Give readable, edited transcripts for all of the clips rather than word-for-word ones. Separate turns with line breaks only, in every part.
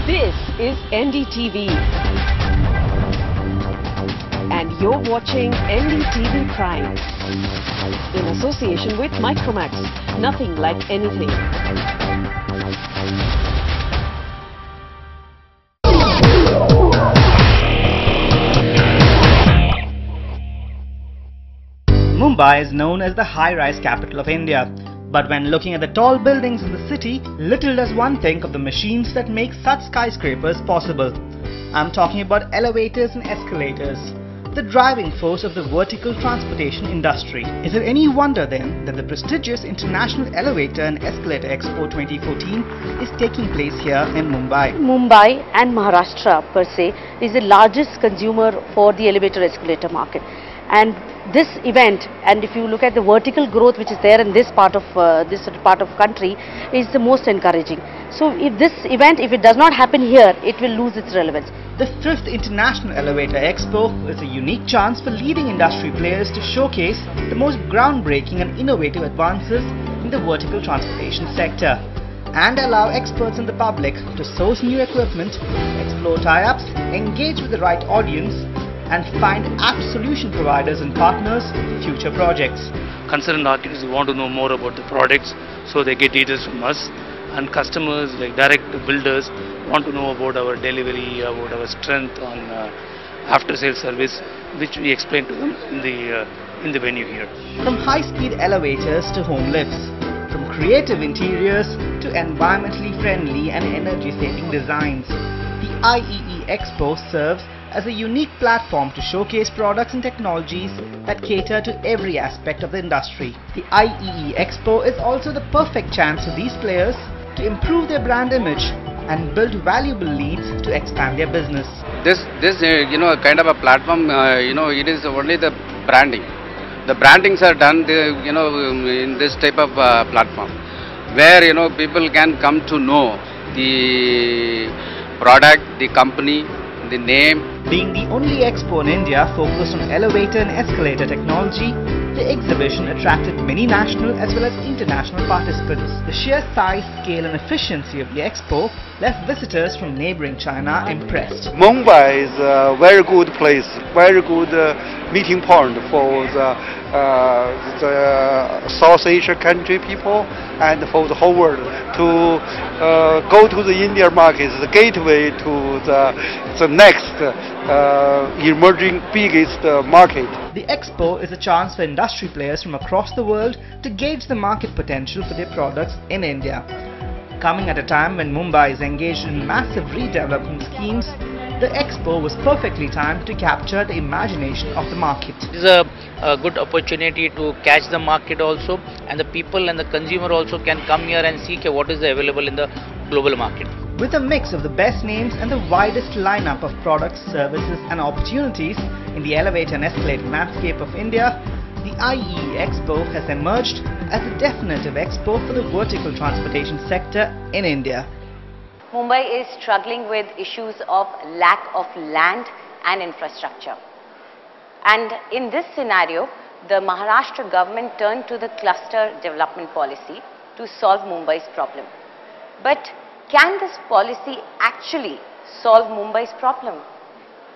This is NDTV. And you're watching NDTV Prime. In association with Micromax. Nothing like anything.
Mumbai is known as the high-rise capital of India. But when looking at the tall buildings in the city, little does one think of the machines that make such skyscrapers possible. I'm talking about elevators and escalators, the driving force of the vertical transportation industry. Is it any wonder then that the prestigious International Elevator and Escalator Expo 2014 is taking place here in Mumbai?
Mumbai and Maharashtra per se is the largest consumer for the elevator escalator market. And this event, and if you look at the vertical growth which is there in this part of country, is the most encouraging. So if this event, if it does not happen here, it will lose its relevance.
The 5th International Elevator Expo is a unique chance for leading industry players to showcase the most groundbreaking and innovative advances in the vertical transportation sector and allow experts and the public to source new equipment, explore tie-ups, engage with the right audience and find apt solution providers and partners for future projects.
Concerned architects want to know more about the products, so they get details from us, and customers like direct builders want to know about our delivery, about our strength on after sales service, which we explain to them in the venue here.
From high-speed elevators to home lifts, from creative interiors to environmentally friendly and energy-saving designs, the IEE Expo serves as a unique platform to showcase products and technologies that cater to every aspect of the industry. The IEE Expo is also the perfect chance for these players to improve their brand image and build valuable leads to expand their business.
This kind of a platform, it is only the branding. The brandings are done, in this type of platform, where people can come to know the product, the company, the name.
Being the only expo in India focused on elevator and escalator technology, the exhibition attracted many national as well as international participants. The sheer size, scale and efficiency of the expo left visitors from neighboring China impressed.
Mumbai is a very good place, very good meeting point for the South Asia country people and for the whole world to go to the Indian market, the gateway to the next emerging biggest market.
The expo is a chance for industry players from across the world to gauge the market potential for their products in India. Coming at a time when Mumbai is engaged in massive redevelopment schemes, the expo was perfectly timed to capture the imagination of the market.
This is a good opportunity to catch the market also, and the people and the consumer also can come here and see what is available in the global market.
With a mix of the best names and the widest lineup of products, services and opportunities in the elevator and escalator landscape of India, the IEE Expo has emerged as a definitive expo for the vertical transportation sector in India.
Mumbai is struggling with issues of lack of land and infrastructure. And in this scenario, the Maharashtra government turned to the cluster development policy to solve Mumbai's problem. But can this policy actually solve Mumbai's problem?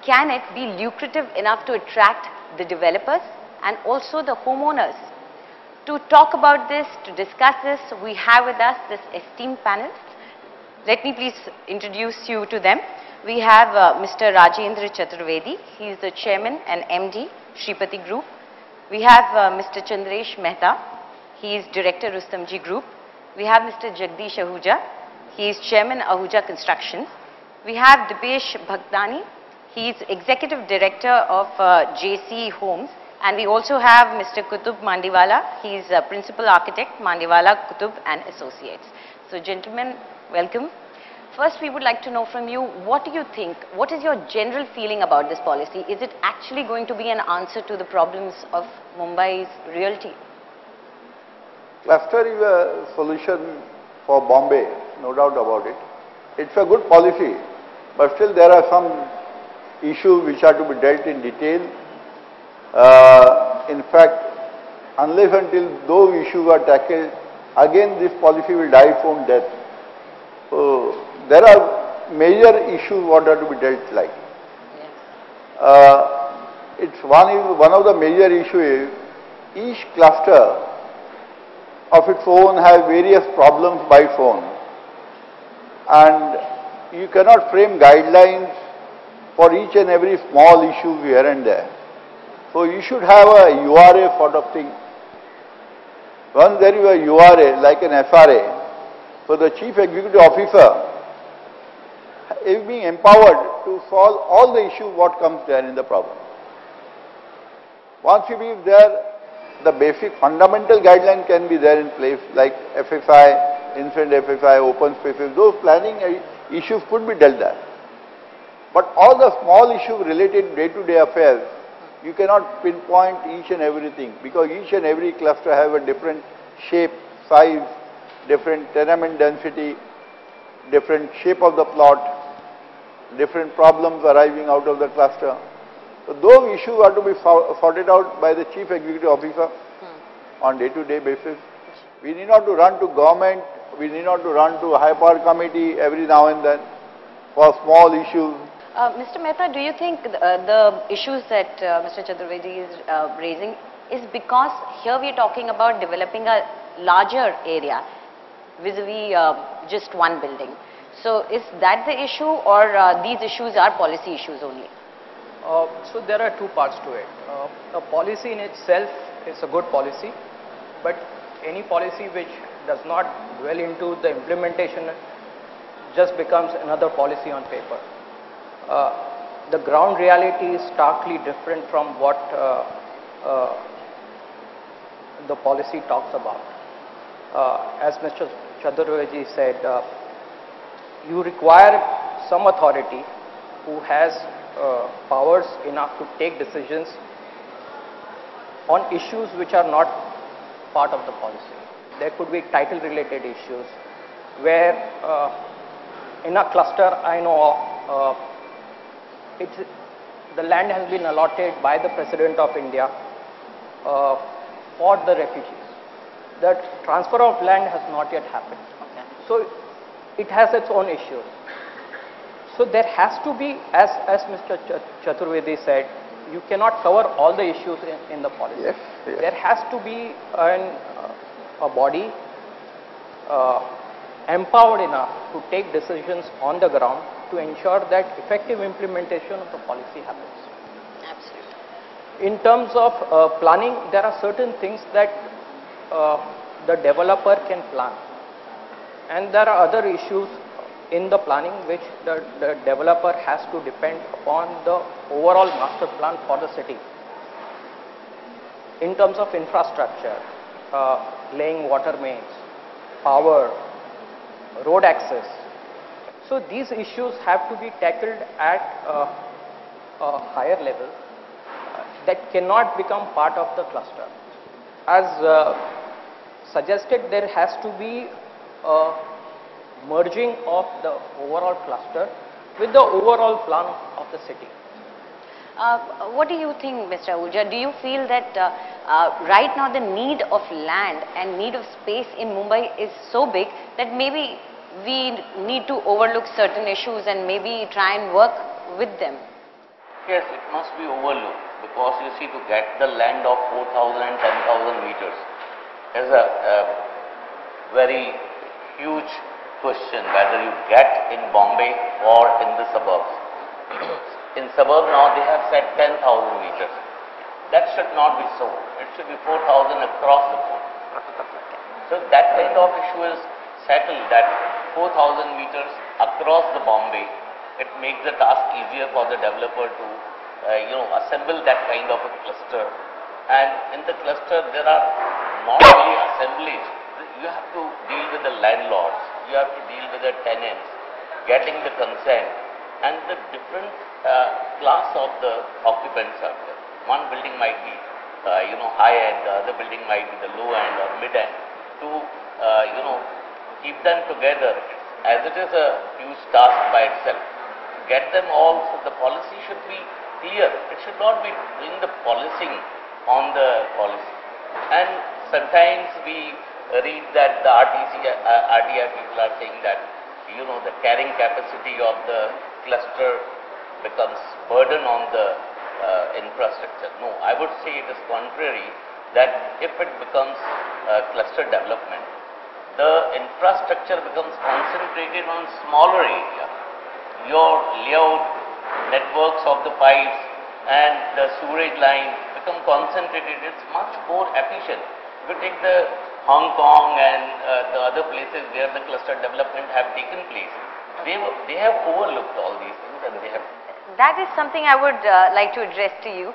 Can it be lucrative enough to attract the developers and also the homeowners? To talk about this, to discuss this, we have with us this esteemed panel. Let me please introduce you to them. We have Mr. Rajendra Chaturvedi. He is the chairman and MD, Shreepati Group. We have Mr. Chandresh Mehta. He is director, Rustomjee Group. We have Mr. Jagdish Ahuja. He is chairman, Ahuja Construction. We have Diipesh Bhagtani. He is executive director of Jaycee Homes. And we also have Mr. Qutub Mandviwala. He is a principal architect, Mandviwala, Qutub and Associates. So gentlemen, welcome. First, we would like to know from you, what do you think, what is your general feeling about this policy? Is it actually going to be an answer to the problems of Mumbai's realty?
Cluster is a solution for Bombay, no doubt about it. It's a good policy, but still there are some issues which are to be dealt in detail. In fact, unless until those issues are tackled, again this policy will die from death. So there are major issues what are to be dealt like. It's one of the major issues is each cluster of its own have various problems by its own, and you cannot frame guidelines for each and every small issue here and there. So you should have a URA sort of thing. Once there is a URA like an FRA, so the Chief Executive Officer is being empowered to solve all the issues what comes there in the problem. Once you be there, the basic fundamental guideline can be there in place like FFI, infinite FFI, open spaces, those planning issues could be dealt there. But all the small issues related day-to-day affairs, you cannot pinpoint each and everything because each and every cluster have a different shape, size, different tenement density, different shape of the plot, different problems arising out of the cluster. So those issues are to be sorted out by the Chief Executive Officer on day-to-day basis. We need not to run to government, we need not to run to high power committee every now and then for small issues.
Mr. Mehta, do you think the issues that Mr. Chaturvedi is raising is because here we are talking about developing a larger area vis-a-vis just one building? So is that the issue, or these issues are policy issues only?
So there are two parts to it. The policy in itself is a good policy, but any policy which does not dwell into the implementation just becomes another policy on paper. The ground reality is starkly different from what the policy talks about. As Mr. Chaturvedi said, you require some authority who has powers enough to take decisions on issues which are not part of the policy. There could be title related issues where in a cluster I know of, the land has been allotted by the President of India for the refugees. The transfer of land has not yet happened. Okay. So it has its own issues. So there has to be, as Mr. Chaturvedi said, you cannot cover all the issues in the policy.
Yes, yes.
There has to be a body empowered enough to take decisions on the ground to ensure that effective implementation of the policy happens.
Absolutely.
In terms of planning, there are certain things that the developer can plan, and there are other issues in the planning which the developer has to depend upon the overall master plan for the city. In terms of infrastructure, laying water mains, power, road access. So these issues have to be tackled at a higher level that cannot become part of the cluster. As suggested, there has to be a merging of the overall cluster with the overall plan of the city.
What do you think, Mr. Ahuja? Do you feel that right now the need of land and need of space in Mumbai is so big that maybe we need to overlook certain issues and maybe try and work with them?
Yes, it must be overlooked because you see, to get the land of 4,000 and 10,000 meters is a very huge question whether you get in Bombay or in the suburbs. In suburbs now they have said 10,000 meters. That should not be so. It should be 4,000 across the board. So that kind of issue is settled, that 4,000 meters across the Bombay, it makes the task easier for the developer to assemble that kind of a cluster. And in the cluster there are not only assemblies, you have to deal with the landlords, you have to deal with the tenants, getting the consent, and the different class of the occupants are there. One building might be high end, the other building might be the low end or mid end. To keep them together, as it is a huge task by itself, to get them all, so the policy should be clear. It should not be doing the policing on the policy. And sometimes we read that the RTI people are saying that you know, the carrying capacity of the cluster becomes burden on the infrastructure. No, I would say it is contrary, that if it becomes cluster development, the infrastructure becomes concentrated on smaller area. Your layout, networks of the pipes and the sewerage line become concentrated. It's much more efficient. If you take the Hong Kong and the other places where the cluster development have taken place, they have overlooked all these things, and they have.
That is something I would like to address to you.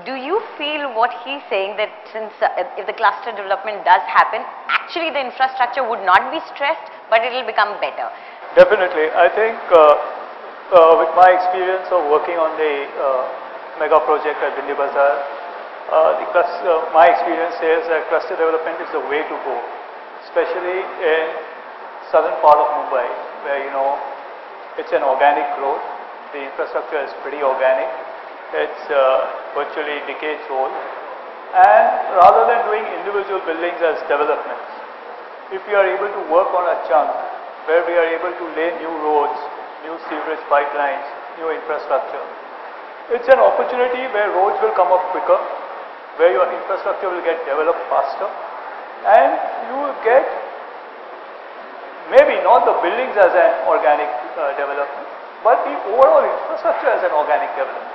Do you feel what he's saying, that since if the cluster development does happen, actually the infrastructure would not be stressed, but it will become better?
Definitely. I think with my experience of working on the mega project at Bindi Bazaar, my experience says that cluster development is the way to go, especially in southern part of Mumbai, where it's an organic growth. The infrastructure is pretty organic. It's virtually decades old, and rather than doing individual buildings as developments, if we are able to work on a chunk where we are able to lay new roads, new sewerage pipelines, new infrastructure, it's an opportunity where roads will come up quicker, where your infrastructure will get developed faster, and you will get maybe not the buildings as an organic development, but the overall infrastructure as an organic development.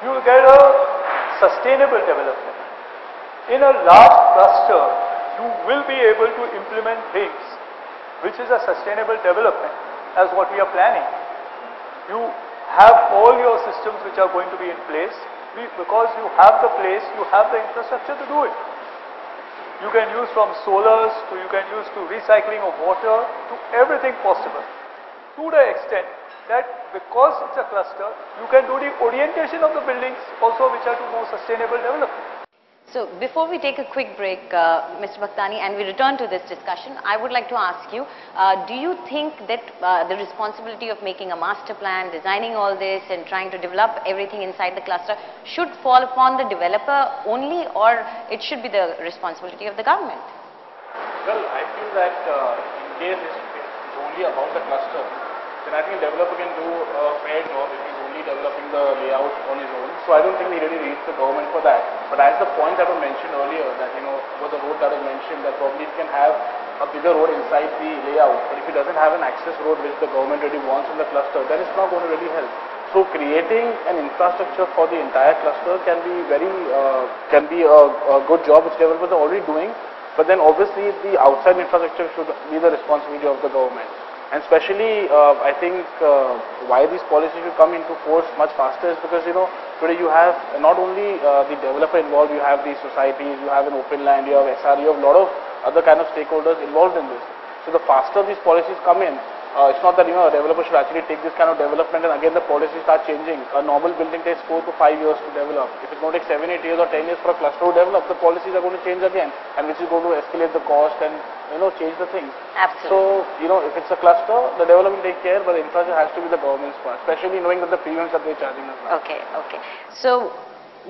You will get a sustainable development. In a large cluster, you will be able to implement things which is a sustainable development as what we are planning. You have all your systems which are going to be in place because you have the place, you have the infrastructure to do it. You can use from solars to you can use to recycling of water to everything possible, to the extent that because it's a cluster, you can do the orientation of the buildings also which are to more sustainable development.
So before we take a quick break, Mr. Bhagtani, and we return to this discussion, I would like to ask you, do you think that the responsibility of making a master plan, designing all this and trying to develop everything inside the cluster should fall upon the developer only, or it should be the responsibility of the government?
Well, I feel that in case it's only about the cluster, then I think a developer can do a fair job if he's only developing the layout on his own. So I don't think we really reach the government for that. But as the point that was mentioned earlier, that about the road that was mentioned, that probably it can have a bigger road inside the layout. But if it doesn't have an access road which the government really wants in the cluster, then it's not going to really help. So creating an infrastructure for the entire cluster can be a good job which developers are already doing. But then obviously the outside infrastructure should be the responsibility of the government. And especially, I think why these policies should come into force much faster is because, today you have not only the developer involved, you have the societies, you have an open land, you have SR, you have a lot of other kind of stakeholders involved in this. So the faster these policies come in, it's not that, a developer should actually take this kind of development and again the policies start changing. A normal building takes 4 to 5 years to develop. If it's going to take 7, 8 years or 10 years for a cluster to develop, the policies are going to change again, and which is going to escalate the cost and, change the things.
Absolutely.
So, if it's a cluster, the developer will take care, but the infrastructure has to be the government's part, especially knowing that the premiums that they're charging us now.
Okay. So,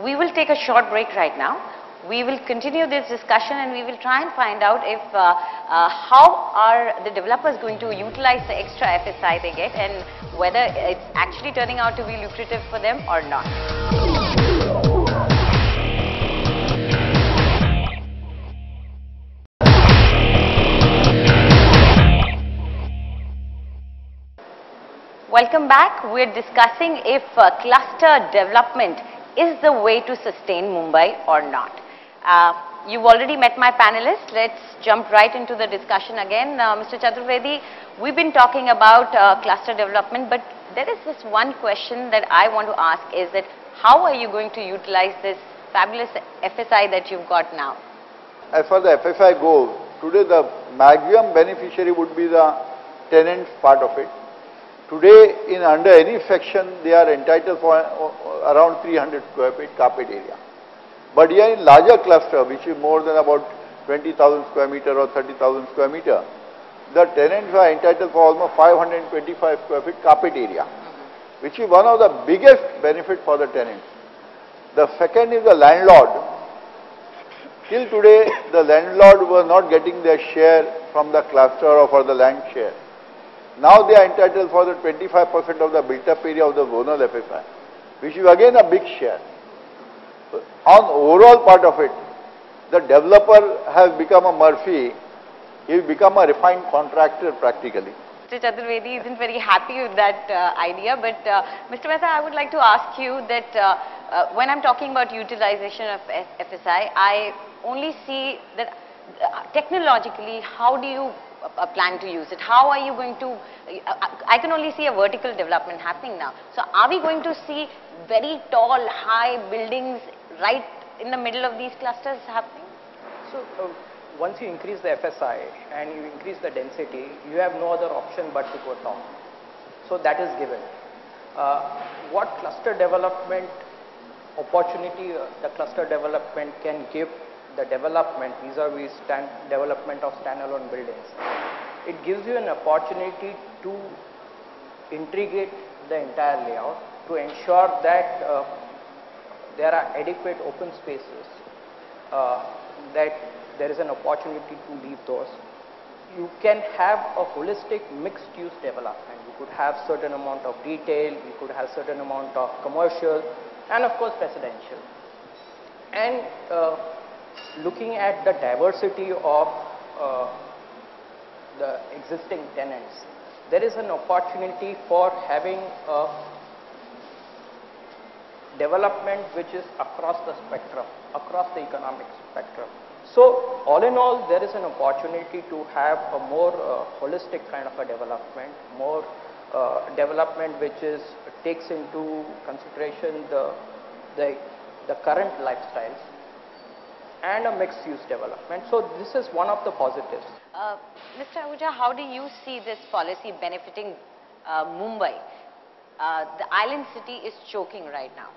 we will take a short break right now. We will continue this discussion and we will try and find out if how are the developers going to utilize the extra FSI they get and whether it's actually turning out to be lucrative for them or not. Welcome back. We are discussing if cluster development is the way to sustain Mumbai or not. You've already met my panelists. Let's jump right into the discussion again. Mr. Chaturvedi, we've been talking about cluster development, but there is this one question that I want to ask is that how are you going to utilize this fabulous FSI that you've got now?
As far as the FSI goes, today the maximum beneficiary would be the tenant part of it. Today, under any section, they are entitled for around 300 square feet carpet area. But here in larger cluster, which is more than about 20,000 square meter or 30,000 square meter, the tenants are entitled for almost 525 square feet carpet area, which is one of the biggest benefit for the tenants. The second is the landlord. Till today, the landlord was not getting their share from the cluster or for the land share. Now they are entitled for the 25% of the built-up area of the zonal FSI, which is again a big share. On overall part of it, the developer has become a Murphy. He has become a refined contractor practically.
Mr. Chaturvedi isn't very happy with that idea, but Mr. Mehta, I would like to ask you that when I'm talking about utilization of FSI, I only see that technologically, how do you plan to use it? How are you going to, I can only see a vertical development happening now. So are we going to see very tall, high buildings right in the middle of these clusters happening?
So once you increase the FSI and you increase the density, you have no other option but to go top. So that is given. What cluster development opportunity the cluster development can give the development vis-a-vis development of standalone buildings? It gives you an opportunity to integrate the entire layout to ensure that there are adequate open spaces, that there is an opportunity to leave those. You can have a holistic mixed-use development. You could have certain amount of retail, you could have certain amount of commercial, and of course residential. And looking at the diversity of the existing tenants, there is an opportunity for having a development which is across the spectrum, across the economic spectrum. So all in all, there is an opportunity to have a more holistic kind of a development, more development which takes into consideration the current lifestyles, and a mixed use development. So this is one of the positives.
Mr. Ahuja, how do you see this policy benefiting Mumbai? The island city is choking right now.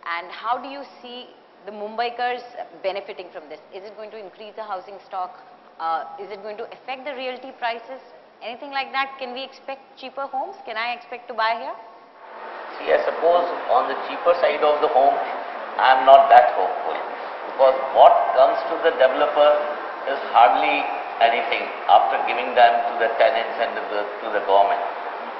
And how do you see the Mumbaikars benefiting from this? Is it going to increase the housing stock? Is it going to affect the realty prices? Anything like that? Can we expect cheaper homes? Can I expect to buy here?
See, I suppose on the cheaper side of the home, I am not that hopeful. Because what comes to the developer is hardly anything after giving them to the tenants and to the government.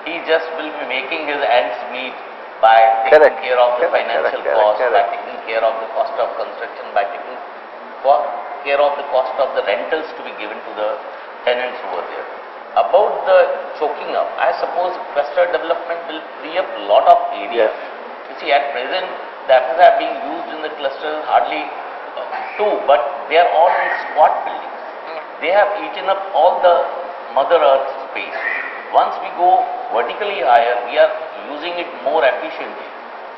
He just will be making his ends meet by taking care of the financial cost, by taking care of the cost of construction, by taking care of the cost of the rentals to be given to the tenants over there. About the choking up, I suppose cluster development will free up a lot of area. You see, at present, the FSI being used in the clusters hardly two, but they are all in squat buildings. They have eaten up all the Mother Earth space. Once we go vertically higher, we are using it more efficiently.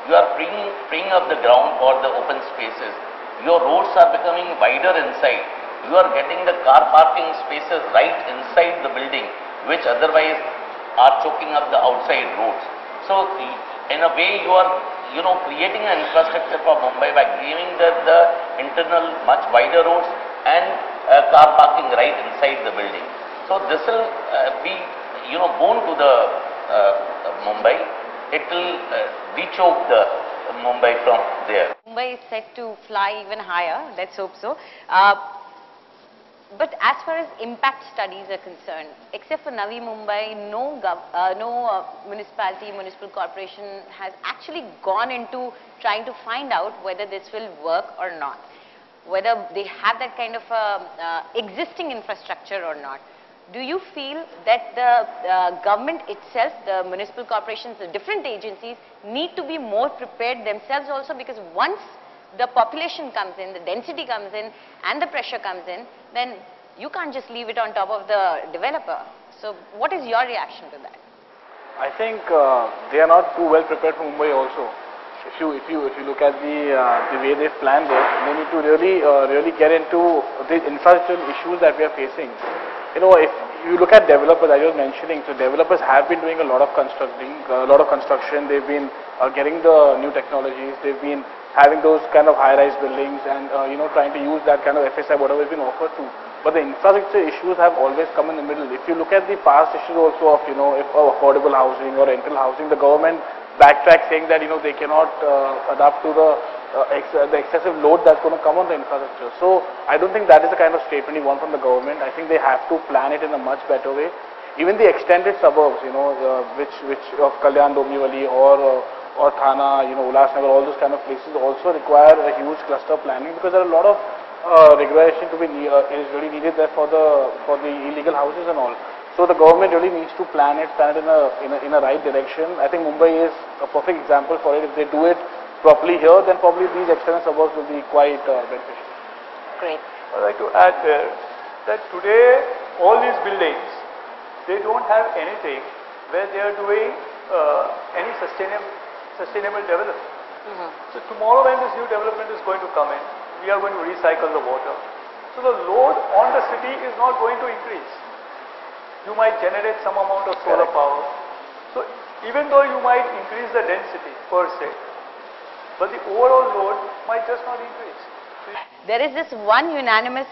You are freeing up the ground for the open spaces. Your roads are becoming wider inside. You are getting the car parking spaces right inside the building, which otherwise are choking up the outside roads. So in a way, you are creating an infrastructure for Mumbai by giving the internal much wider roads and car parking right inside the building. So this will be boon to the Mumbai. It will de-choke the Mumbai from there.
Mumbai is set to fly even higher. Let's hope so. But as far as impact studies are concerned, except for Navi Mumbai, no municipality, municipal corporation has actually gone into trying to find out whether this will work or not, whether they have that kind of existing infrastructure or not. Do you feel that the government itself, the municipal corporations, the different agencies need to be more prepared themselves also, because once the population comes in, the density comes in and the pressure comes in, then you can't just leave it on top of the developer. So what is your reaction to that?
I think they are not too well prepared for Mumbai also. If you look at the way they've planned it, they need to really get into the infrastructure issues that we are facing. If you look at developers, I was mentioning, so developers have been doing a lot of construction. They've been getting the new technologies. They've been having those kind of high-rise buildings and trying to use that kind of FSI, whatever has been offered to. But the infrastructure issues have always come in the middle. If you look at the past issues also of affordable housing or rental housing, the government backtracked saying that they cannot adapt to the excessive load that's going to come on the infrastructure. So I don't think that is the kind of statement you want from the government. I think they have to plan it in a much better way. Even the extended suburbs, which of Kalyan, Dombivli or Thana, Ulhasnagar, all those kind of places also require a huge cluster planning, because there are a lot of regulation to be is really needed there for the illegal houses and all. So the government really needs to plan it in a right direction. I think Mumbai is a perfect example for it. If they do it properly here, then probably these extended suburbs will be quite beneficial.
Great.
I'd like to add there that today all these buildings, they don't have anything where they are doing any sustainable development. So tomorrow when this new development is going to come in, we are going to recycle the water. So the load on the city is not going to increase. You might generate some amount of solar power. So even though you might increase the density per se, but the overall load might just not increase.
There is this one unanimous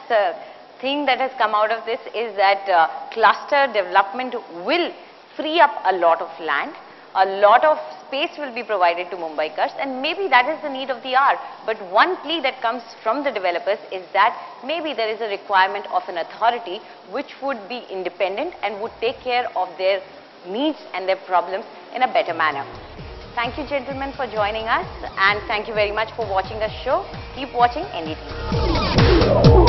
thing that has come out of this, is that cluster development will free up a lot of land. A lot of space will be provided to Mumbaikars, and maybe that is the need of the hour. But one plea that comes from the developers is that maybe there is a requirement of an authority which would be independent and would take care of their needs and their problems in a better manner. Thank you, gentlemen, for joining us, and thank you very much for watching our show. Keep watching NDTV.